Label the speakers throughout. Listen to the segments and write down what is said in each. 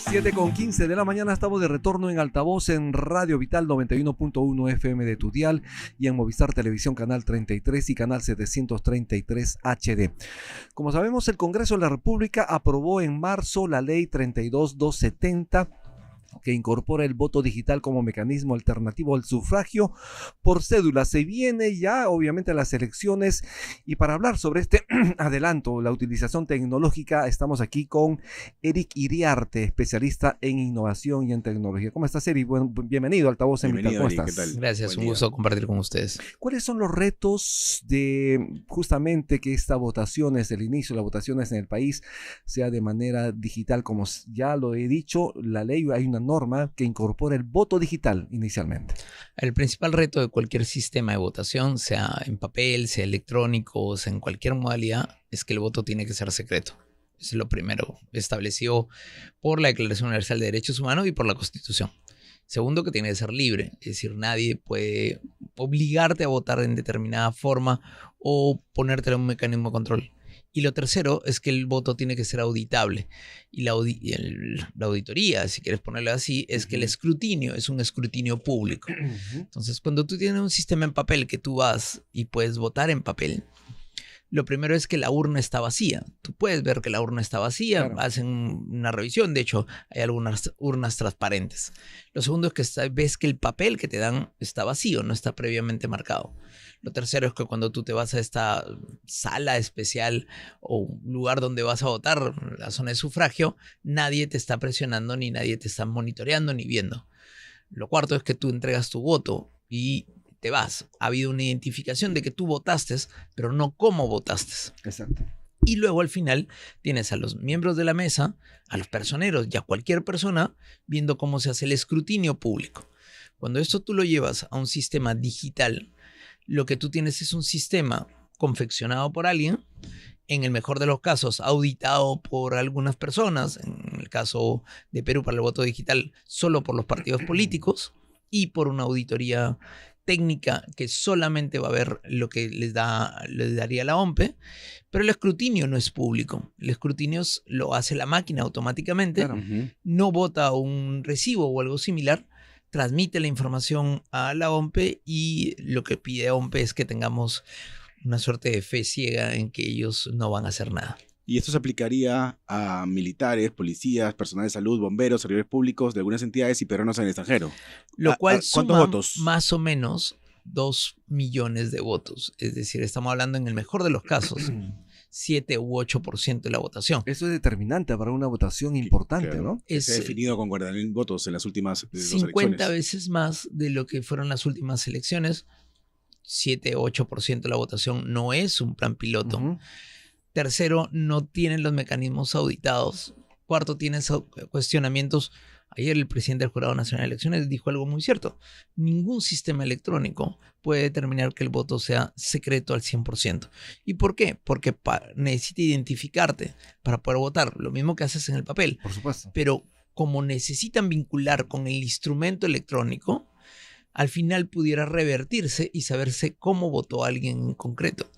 Speaker 1: 7:15 de la mañana, estamos de retorno en altavoz en Radio Vital 91.1 FM de tu dial y en Movistar Televisión Canal 33 y Canal 733 HD. Como sabemos, el Congreso de la República aprobó en marzo la Ley 32.270, que incorpora el voto digital como mecanismo alternativo al sufragio por cédula. Se viene ya obviamente a las elecciones, y para hablar sobre este adelanto, la utilización tecnológica, estamos aquí con Eric Iriarte, especialista en innovación y en tecnología. ¿Cómo estás, Eric? Bienvenido a Altavoz en Vital. ¿Cómo estás?
Speaker 2: ¿Qué tal?
Speaker 3: Gracias, un gusto compartir con ustedes.
Speaker 1: ¿Cuáles son los retos de justamente que esta votaciones, el inicio de las votaciones en el país sea de manera digital? Como ya lo he dicho, la ley, hay una norma que incorpora el voto digital inicialmente.
Speaker 3: El principal reto de cualquier sistema de votación, sea en papel, sea electrónico, o sea en cualquier modalidad, es que el voto tiene que ser secreto. Eso es lo primero, establecido por la Declaración Universal de Derechos Humanos y por la Constitución. Segundo, que tiene que ser libre, es decir, nadie puede obligarte a votar en determinada forma o ponerte en un mecanismo de control. Y lo tercero es que el voto tiene que ser auditable. Y la auditoría, si quieres ponerlo así, es que el escrutinio es un escrutinio público. Entonces, cuando tú tienes un sistema en papel que tú vas y puedes votar en papel, lo primero es que la urna está vacía. Tú puedes ver que la urna está vacía, claro. Hacen una revisión, de hecho hay algunas urnas transparentes. Lo segundo es que ves que el papel que te dan está vacío, no está previamente marcado. Lo tercero es que cuando tú te vas a esta sala especial o lugar donde vas a votar, la zona de sufragio, nadie te está presionando, ni nadie te está monitoreando, ni viendo. Lo cuarto es que tú entregas tu voto y te vas. Ha habido una identificación de que tú votaste, pero no cómo votaste.
Speaker 1: Exacto.
Speaker 3: Y luego al final tienes a los miembros de la mesa, a los personeros y a cualquier persona viendo cómo se hace el escrutinio público. Cuando esto tú lo llevas a un sistema digital, lo que tú tienes es un sistema confeccionado por alguien, en el mejor de los casos auditado por algunas personas, en el caso de Perú para el voto digital solo por los partidos políticos y por una auditoría técnica que solamente va a ver lo que les daría la OMPE, pero el escrutinio no es público. El escrutinio lo hace la máquina automáticamente, claro. No vota un recibo o algo similar, transmite la información a la OMPE y lo que pide OMPE es que tengamos una suerte de fe ciega en que ellos no van a hacer nada.
Speaker 2: ¿Y esto se aplicaría a militares, policías, personal de salud, bomberos, servidores públicos de algunas entidades y peruanos en el extranjero?
Speaker 3: Lo cual
Speaker 2: ¿Cuántos
Speaker 3: suma
Speaker 2: votos?
Speaker 3: Más o menos 2 millones de votos. Es decir, estamos hablando en el mejor de los casos 7 u 8% de la votación.
Speaker 1: Eso es determinante para una votación importante,
Speaker 2: claro,
Speaker 1: ¿no?
Speaker 2: Se ha definido con 40.000 votos en las últimas
Speaker 3: 50 veces más de lo que fueron las últimas elecciones. 7 u 8% de la votación no es un plan piloto. Tercero, no tienen los mecanismos auditados. Cuarto, tienen cuestionamientos. Ayer el presidente del Jurado Nacional de Elecciones dijo algo muy cierto. Ningún sistema electrónico puede determinar que el voto sea secreto al 100%. ¿Y por qué? Porque necesita identificarte para poder votar. Lo mismo que haces en el papel.
Speaker 1: Por supuesto.
Speaker 3: Pero como necesitan vincular con el instrumento electrónico, al final pudiera revertirse y saberse cómo votó alguien en concreto.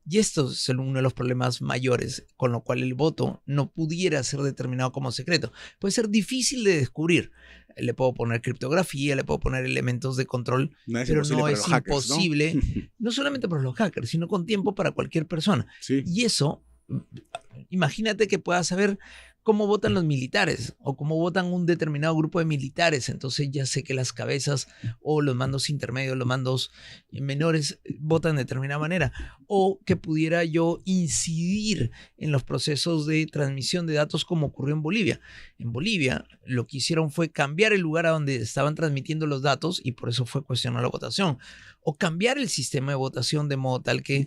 Speaker 3: Y esto es uno de los problemas mayores, con lo cual el voto no pudiera ser determinado como secreto. Puede ser difícil de descubrir. Le puedo poner criptografía, le puedo poner elementos de control, pero no es imposible, ¿no? Solamente para los hackers, sino con tiempo para cualquier persona.
Speaker 2: Sí.
Speaker 3: Y eso, imagínate que puedas saber cómo votan los militares o cómo votan un determinado grupo de militares. Entonces ya sé que las cabezas o los mandos intermedios, los mandos menores votan de determinada manera. O que pudiera yo incidir en los procesos de transmisión de datos como ocurrió en Bolivia. En Bolivia lo que hicieron fue cambiar el lugar a donde estaban transmitiendo los datos y por eso fue cuestionada la votación. O cambiar el sistema de votación de modo tal que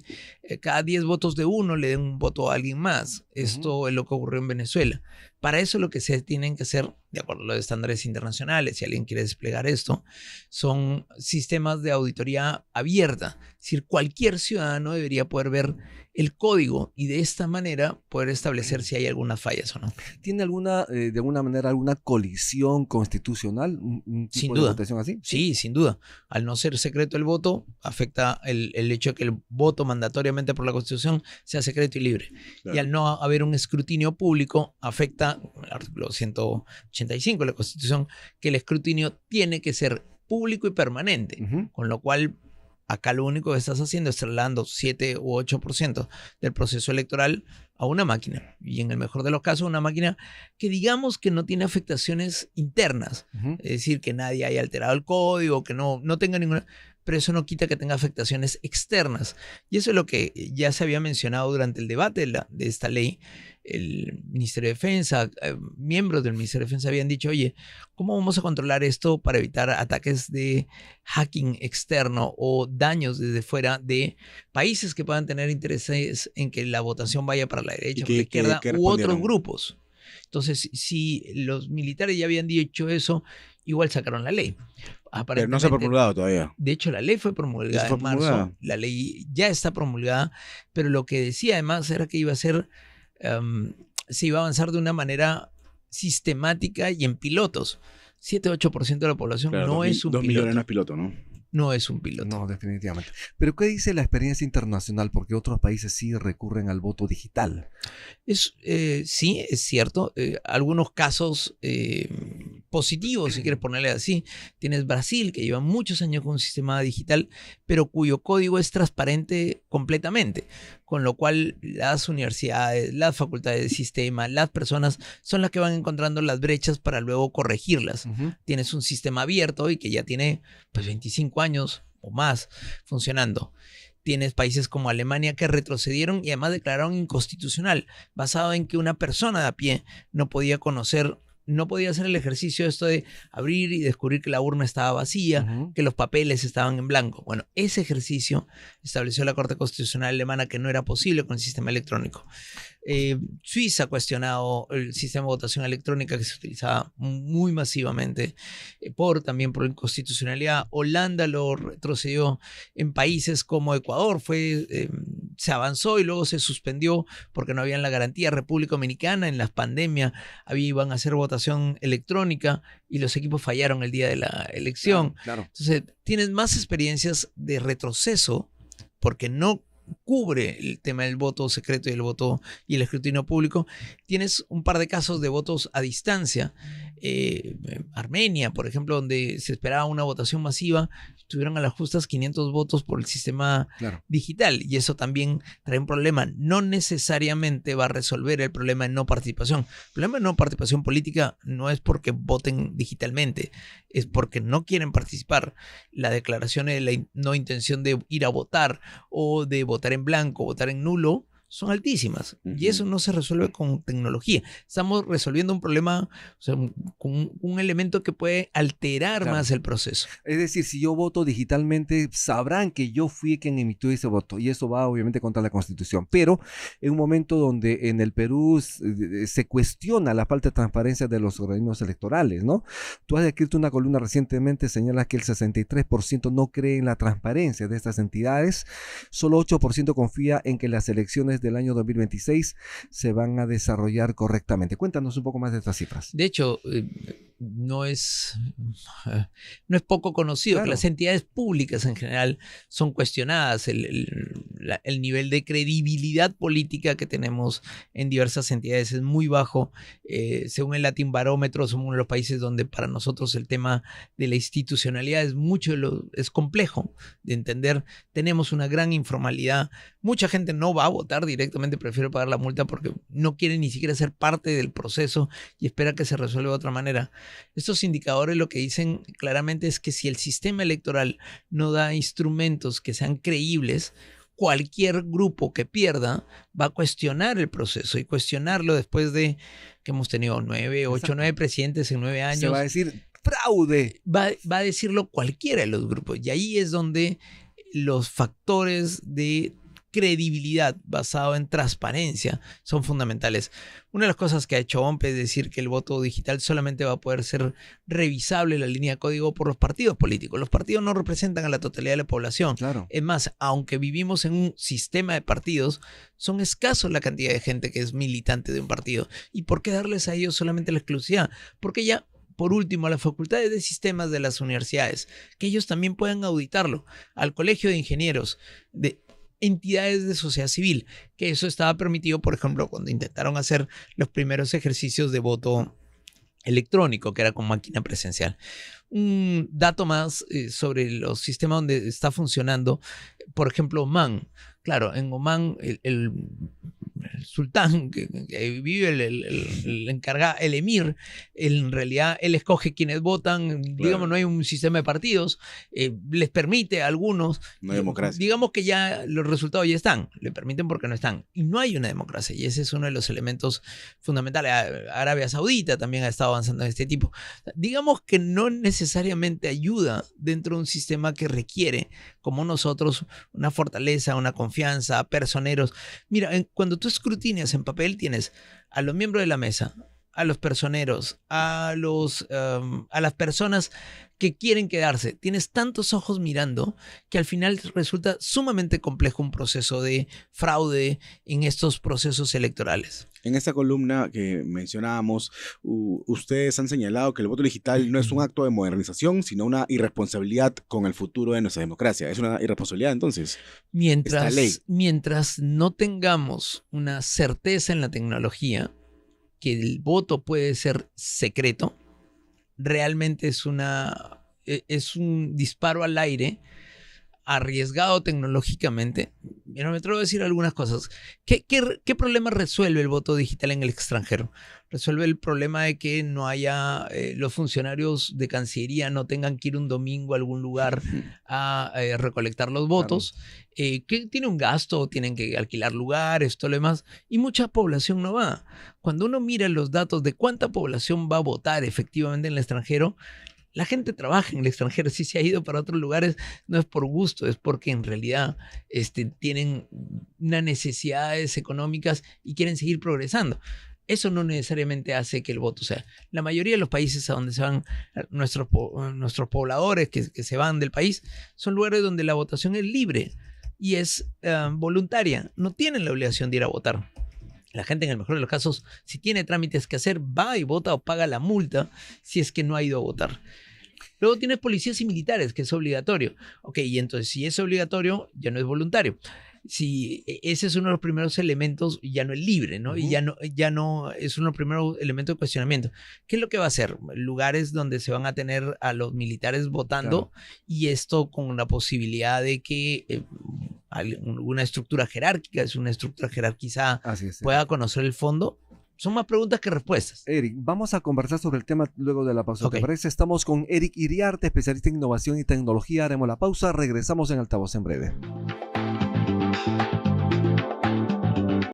Speaker 3: cada 10 votos de uno le den un voto a alguien más. Esto es lo que ocurrió en Venezuela. Para eso lo que se tienen que hacer, de acuerdo a los estándares internacionales, si alguien quiere desplegar esto, son sistemas de auditoría abierta. Es decir, cualquier ciudadano debería poder ver el código y de esta manera poder establecer si hay algunas fallas o no.
Speaker 1: ¿Tiene de alguna manera alguna colisión constitucional? ¿Un tipo de votación así?
Speaker 3: Sí, sin duda. Al no ser secreto el voto, afecta el hecho de que el voto mandatoriamente por la Constitución sea secreto y libre. Claro. Y al no haber un escrutinio público, afecta está, el artículo 185 de la Constitución, que el escrutinio tiene que ser público y permanente, con lo cual acá lo único que estás haciendo es trasladando 7 u 8% del proceso electoral a una máquina. Y en el mejor de los casos, una máquina que digamos que no tiene afectaciones internas. Es decir, que nadie haya alterado el código, que no tenga ninguna... Pero eso no quita que tenga afectaciones externas. Y eso es lo que ya se había mencionado durante el debate de esta ley. El Ministerio de Defensa, miembros del Ministerio de Defensa habían dicho, oye, ¿cómo vamos a controlar esto para evitar ataques de hacking externo o daños desde fuera de países que puedan tener intereses en que la votación vaya para la derecha, para la izquierda u otros grupos? Entonces, si los militares ya habían dicho eso, igual sacaron la ley.
Speaker 2: Pero no se ha promulgado todavía.
Speaker 3: De hecho, la ley fue promulgada en marzo. La ley ya está promulgada, pero lo que decía además era que iba a ser, se iba a avanzar de una manera sistemática y en pilotos. 7-8% de la población no es un piloto.
Speaker 2: 2 millones no es piloto, ¿no?
Speaker 3: No es un piloto.
Speaker 1: No, definitivamente. Pero ¿qué dice la experiencia internacional? Porque otros países sí recurren al voto digital.
Speaker 3: Sí, es cierto. Algunos casos positivos, si quieres ponerle así. Tienes Brasil, que lleva muchos años con un sistema digital, pero cuyo código es transparente completamente. Con lo cual las universidades, las facultades de sistema, las personas son las que van encontrando las brechas para luego corregirlas. Tienes un sistema abierto y que ya tiene pues 25 años o más funcionando. Tienes países como Alemania que retrocedieron y además declararon inconstitucional, basado en que una persona de a pie no podía hacer el ejercicio esto de abrir y descubrir que la urna estaba vacía, que los papeles estaban en blanco. Bueno, ese ejercicio estableció la Corte Constitucional Alemana que no era posible con el sistema electrónico. Suiza ha cuestionado el sistema de votación electrónica que se utilizaba muy masivamente también por inconstitucionalidad. Holanda lo retrocedió. En países como Ecuador se avanzó y luego se suspendió porque no había la garantía. República Dominicana en la pandemia iban a hacer votación electrónica y los equipos fallaron el día de la elección. Claro. Entonces tienes más experiencias de retroceso porque no cubre el tema del voto secreto y el voto y el escrutinio público. Tienes un par de casos de votos a distancia. Armenia, por ejemplo, donde se esperaba una votación masiva, tuvieron a las justas 500 votos por el sistema digital, y eso también trae un problema. No necesariamente va a resolver el problema de no participación. El problema de no participación política no es porque voten digitalmente, es porque no quieren participar. La declaración de la no intención de ir a votar o de votar en blanco, votar en nulo, son altísimas. Y eso no se resuelve con tecnología. Estamos resolviendo un problema, o sea, con un elemento que puede alterar más el proceso.
Speaker 1: Es decir, si yo voto digitalmente, sabrán que yo fui quien emitió ese voto. Y eso va obviamente contra la Constitución. Pero en un momento donde en el Perú se cuestiona la falta de transparencia de los organismos electorales, ¿no? Tú has escrito una columna recientemente, señalas que el 63% no cree en la transparencia de estas entidades. Solo 8% confía en que las elecciones del año 2026 se van a desarrollar correctamente. Cuéntanos un poco más de estas cifras.
Speaker 3: De hecho, no es poco conocido que las entidades públicas en general son cuestionadas. El nivel de credibilidad política que tenemos en diversas entidades es muy bajo. Según el Latin Barómetro, somos uno de los países donde para nosotros el tema de la institucionalidad es complejo de entender. Tenemos una gran informalidad. Mucha gente no va a votar directamente, prefiere pagar la multa porque no quiere ni siquiera ser parte del proceso y espera que se resuelva de otra manera. Estos indicadores lo que dicen claramente es que si el sistema electoral no da instrumentos que sean creíbles, cualquier grupo que pierda va a cuestionar el proceso y cuestionarlo después de que hemos tenido 9 presidentes en 9 años.
Speaker 1: Se va a decir fraude.
Speaker 3: Va a decirlo cualquiera de los grupos, y ahí es donde los factores de credibilidad basado en transparencia son fundamentales. Una de las cosas que ha hecho OMP es decir que el voto digital solamente va a poder ser revisable la línea de código por los partidos políticos. Los partidos no representan a la totalidad de la población. Claro. Es más, aunque vivimos en un sistema de partidos, son escasos la cantidad de gente que es militante de un partido. ¿Y por qué darles a ellos solamente la exclusividad? Porque ya, por último, a las facultades de sistemas de las universidades, que ellos también puedan auditarlo, al colegio de ingenieros, entidades de sociedad civil, que eso estaba permitido, por ejemplo, cuando intentaron hacer los primeros ejercicios de voto electrónico, que era con máquina presencial. Un dato más sobre los sistemas donde está funcionando, por ejemplo, Oman. Claro, en Oman el sultán que vive, el encargado, el emir, en realidad él escoge quienes votan, digamos, no hay un sistema de partidos, les permite a algunos,
Speaker 2: no hay democracia.
Speaker 3: Digamos que ya los resultados ya están, le permiten porque no están, y no hay una democracia, y ese es uno de los elementos fundamentales. Arabia Saudita también ha estado avanzando en este tipo. Digamos que no necesariamente ayuda dentro de un sistema que requiere, como nosotros, una fortaleza, una confianza, personeros. Mira, cuando tú escrutinias en papel, tienes a los miembros de la mesa, a los personeros, a las personas que quieren quedarse. Tienes tantos ojos mirando que al final resulta sumamente complejo un proceso de fraude en estos procesos electorales.
Speaker 2: En esta columna que mencionábamos, ustedes han señalado que el voto digital no es un acto de modernización, sino una irresponsabilidad con el futuro de nuestra democracia. ¿Es una irresponsabilidad entonces?
Speaker 3: Mientras no tengamos una certeza en la tecnología, que el voto puede ser secreto, realmente es un disparo al aire, arriesgado tecnológicamente. Mira, me atrevo a decir algunas cosas. ¿Qué problema resuelve el voto digital en el extranjero? Resuelve el problema de que no haya, los funcionarios de Cancillería no tengan que ir un domingo a algún lugar a recolectar los votos, que tiene un gasto, tienen que alquilar lugares, todo lo demás, y mucha población no va. Cuando uno mira los datos de cuánta población va a votar efectivamente en el extranjero, la gente trabaja en el extranjero. Si se ha ido para otros lugares, no es por gusto, es porque en realidad tienen unas necesidades económicas y quieren seguir progresando. Eso no necesariamente hace que el voto sea. La mayoría de los países a donde se van nuestros pobladores que se van del país son lugares donde la votación es libre y es voluntaria. No tienen la obligación de ir a votar. La gente, en el mejor de los casos, si tiene trámites que hacer, va y vota o paga la multa si es que no ha ido a votar. Luego tienes policías y militares, que es obligatorio. Ok, y entonces si es obligatorio, ya no es voluntario. Si ese es uno de los primeros elementos, ya no es libre, ¿no? Y ya no es uno de los primeros elementos de cuestionamiento. ¿Qué es lo que va a hacer? Lugares donde se van a tener a los militares votando, claro, y esto con una posibilidad de que una estructura jerárquica, es una estructura jerarquizada, pueda conocer el fondo. Son más preguntas que respuestas.
Speaker 1: Eric, vamos a conversar sobre el tema luego de la pausa.
Speaker 3: Okay.
Speaker 1: ¿Te parece? Estamos con Eric Iriarte, especialista en innovación y tecnología. Haremos la pausa, regresamos en Altavoz en breve.